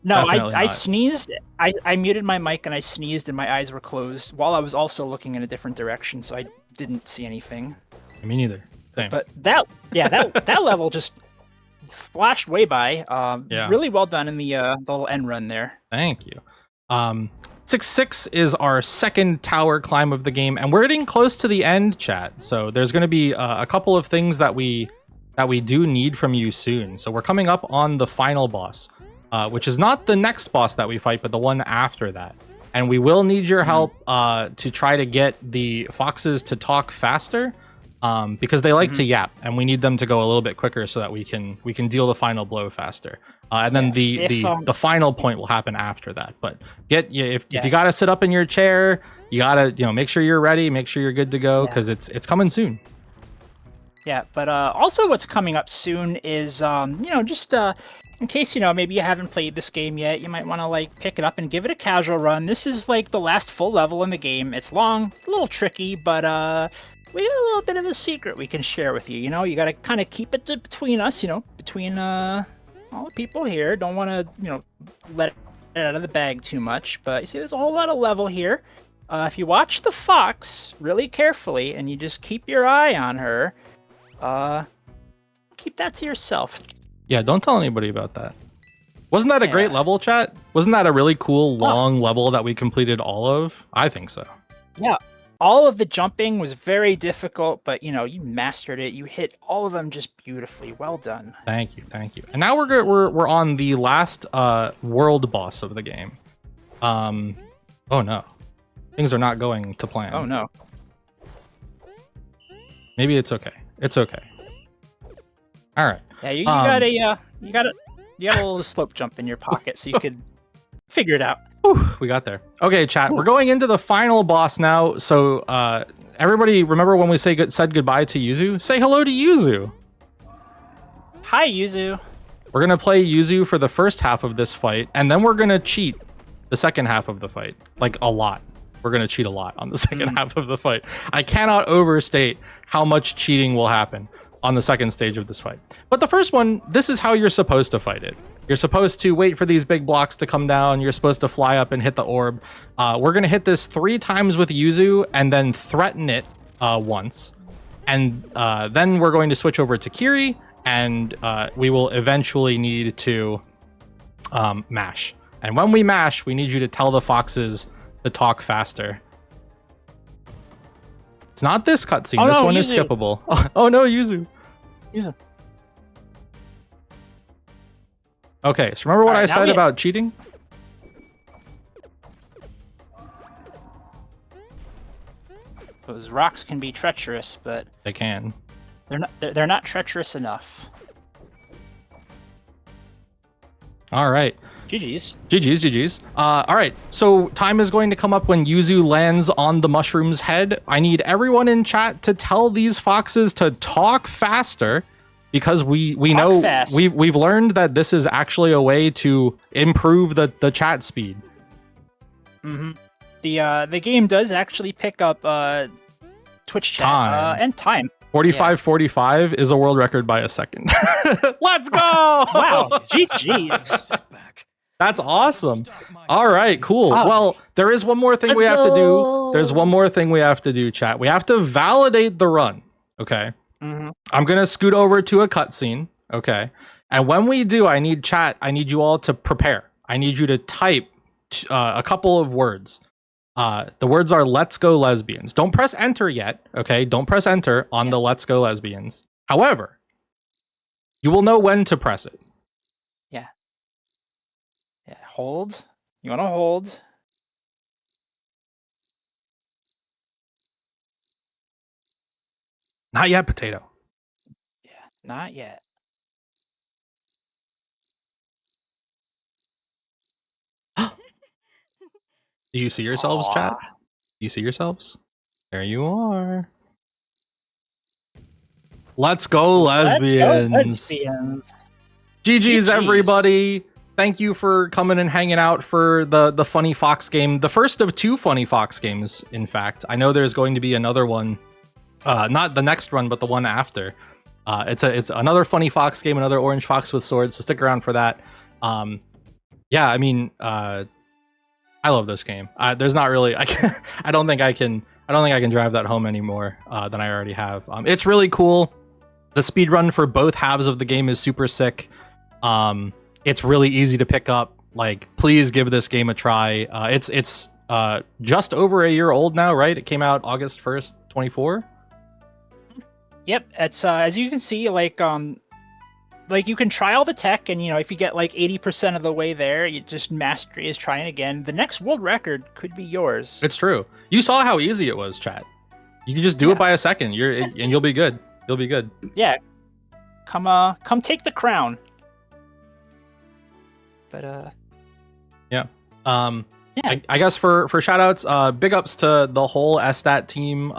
No, I sneezed. I muted my mic and I sneezed and my eyes were closed while I was also looking in a different direction, so I didn't see anything. Me neither. Same. But that level just flashed way by. Really well done in the little end run there. Thank you. 6-6 is our second tower climb of the game, and we're getting close to the end, chat. So there's going to be a couple of things that we do need from you soon. So we're coming up on the final boss, which is not the next boss that we fight, but the one after that. And we will need your help to try to get the foxes to talk faster, because they like to yap, and we need them to go a little bit quicker so that we can deal the final blow faster. And then the final point will happen after that. But if you gotta sit up in your chair, you gotta make sure you're ready, make sure you're good to go, because it's coming soon. Yeah, but also what's coming up soon is just in case maybe you haven't played this game yet, you might want to pick it up and give it a casual run. This is the last full level in the game. It's long, it's a little tricky, but we got a little bit of a secret we can share with you. You know, you got to kind of keep it between us. You know, between all the people here. Don't want to let it out of the bag too much. But you see, there's a whole lot of level here. If you watch the fox really carefully and you just keep your eye on her, keep that to yourself. Yeah, don't tell anybody about that. Wasn't that a great level, chat? Wasn't that a really cool long level that we completed all of? I think so. Yeah, all of the jumping was very difficult, but you mastered it. You hit all of them just beautifully. Well done. Thank you, thank you. And now we're on the last world boss of the game. Oh no, things are not going to plan. Oh no. Maybe it's okay. It's okay. All right. Yeah, you got a little slope jump in your pocket, so you could figure it out. Whew, we got there. Okay, chat. We're going into the final boss now. So, everybody, remember when we said goodbye to Yuzu? Say hello to Yuzu. Hi, Yuzu. We're gonna play Yuzu for the first half of this fight, and then we're gonna cheat the second half of the fight, like a lot. We're gonna cheat a lot on the second half of the fight. I cannot overstate how much cheating will happen on the second stage of this fight. But the first one, this is how you're supposed to fight it. You're supposed to wait for these big blocks to come down. You're supposed to fly up and hit the orb. We're going to hit this 3 times with Yuzu and then threaten it once. And then we're going to switch over to Kiri, and we will eventually need to mash. And when we mash, we need you to tell the foxes to talk faster. It's not this cutscene. Oh, this no, one Yuzu. is skippable. Oh no, Yuzu. Yuzu. Okay, so remember what I said about cheating? Those rocks can be treacherous, but They can. they're not treacherous enough. All right. GG's. GG's. All right. So time is going to come up when Yuzu lands on the mushroom's head. I need everyone in chat to tell these foxes to talk faster, because we know fast. we've learned that this is actually a way to improve the chat speed. Mm-hmm. The game does actually pick up Twitch chat and time. 45:45 is a world record by a second. Let's go! Wow. GG's. That's awesome. All right, cool. Well, there is one more thing Let's we have to do. go. There's one more thing we have to do, chat. We have to validate the run. Okay. Mm-hmm. I'm going to scoot over to a cutscene. Okay. And when we do, I need you all to prepare. I need you to type a couple of words. The words are "Let's go lesbians." Don't press enter yet. Okay. Don't press enter on the "Let's go lesbians." However, you will know when to press it. Yeah, hold. You want to hold. Not yet, potato. Yeah, not yet. Do you see yourselves, chat? Do you see yourselves? There you are. Let's go, lesbians. Let's go, lesbians. GG's, GG's. everybody. Thank you for coming and hanging out for the Funny Fox game. The first of 2 Funny Fox games, in fact. I know there's going to be another one. Not the next one, but the one after. It's another Funny Fox game, another orange fox with swords, so stick around for that. Yeah, I mean, I love this game. There's not really I don't think I can drive that home anymore than I already have. It's really cool. The speed run for both halves of the game is super sick. It's really easy to pick up. Like, please give this game a try. It's just over a year old now, right? It came out August 1st, 24. Yep, it's as you can see, like you can try all the tech, and if you get like 80% of the way there, you just mastery is trying again. The next world record could be yours. It's true. You saw how easy it was, chat. You can just do it by a second. And you'll be good. You'll be good. Yeah. Come take the crown. But yeah. I guess for shoutouts, big ups to the whole SDAT team.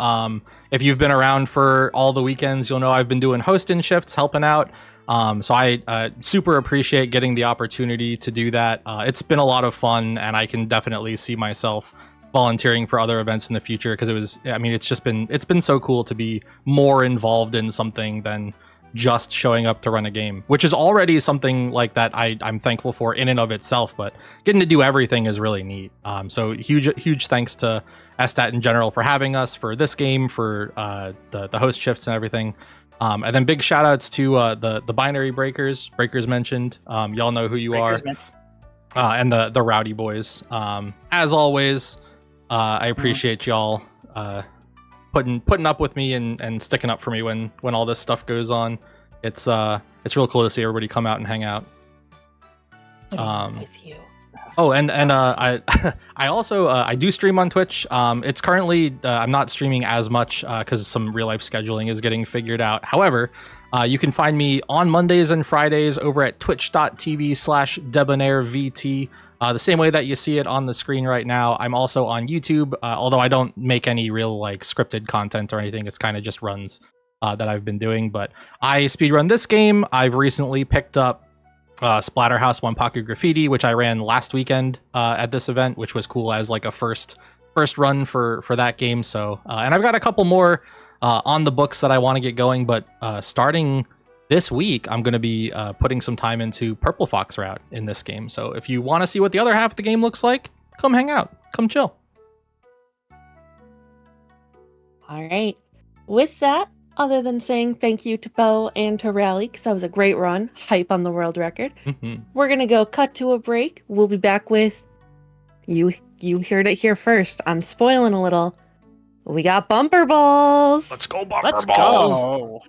If you've been around for all the weekends, you'll know I've been doing hosting shifts, helping out. So I super appreciate getting the opportunity to do that. It's been a lot of fun, and I can definitely see myself volunteering for other events in the future, because it's been so cool to be more involved in something than just showing up to run a game, which is already something like that I'm thankful for in and of itself, but getting to do everything is really neat. So huge thanks to SDAT in general for having us for this game, for the host shifts and everything. And then big shout outs to the binary breakers mentioned. Y'all know who you are. And the rowdy boys. As always, I appreciate y'all putting up with me and sticking up for me when all this stuff goes on. It's real cool to see everybody come out and hang out. With you. Oh, and I I also I do stream on Twitch. It's currently I'm not streaming as much because some real life scheduling is getting figured out. However, you can find me on Mondays and Fridays over at twitch.tv/debonairvt. The same way that you see it on the screen right now. I'm also on YouTube, although I don't make any real like scripted content or anything. It's kind of just runs that I've been doing. But I speedrun this game. I've recently picked up Splatterhouse Wanpaku Graffiti, which I ran last weekend at this event, which was cool as like a first run for that game. So and I've got a couple more on the books that I want to get going, but starting this week I'm going to be putting some time into Purple Fox route in this game. So if you want to see what the other half of the game looks like, come hang out, come chill. All right. With that, other than saying thank you to Bo and to Rally, because that was a great run, hype on the world record, we're going to go cut to a break. We'll be back with, you heard it here first. I'm spoiling a little. We got bumper balls. Let's go bumper Let's balls. go.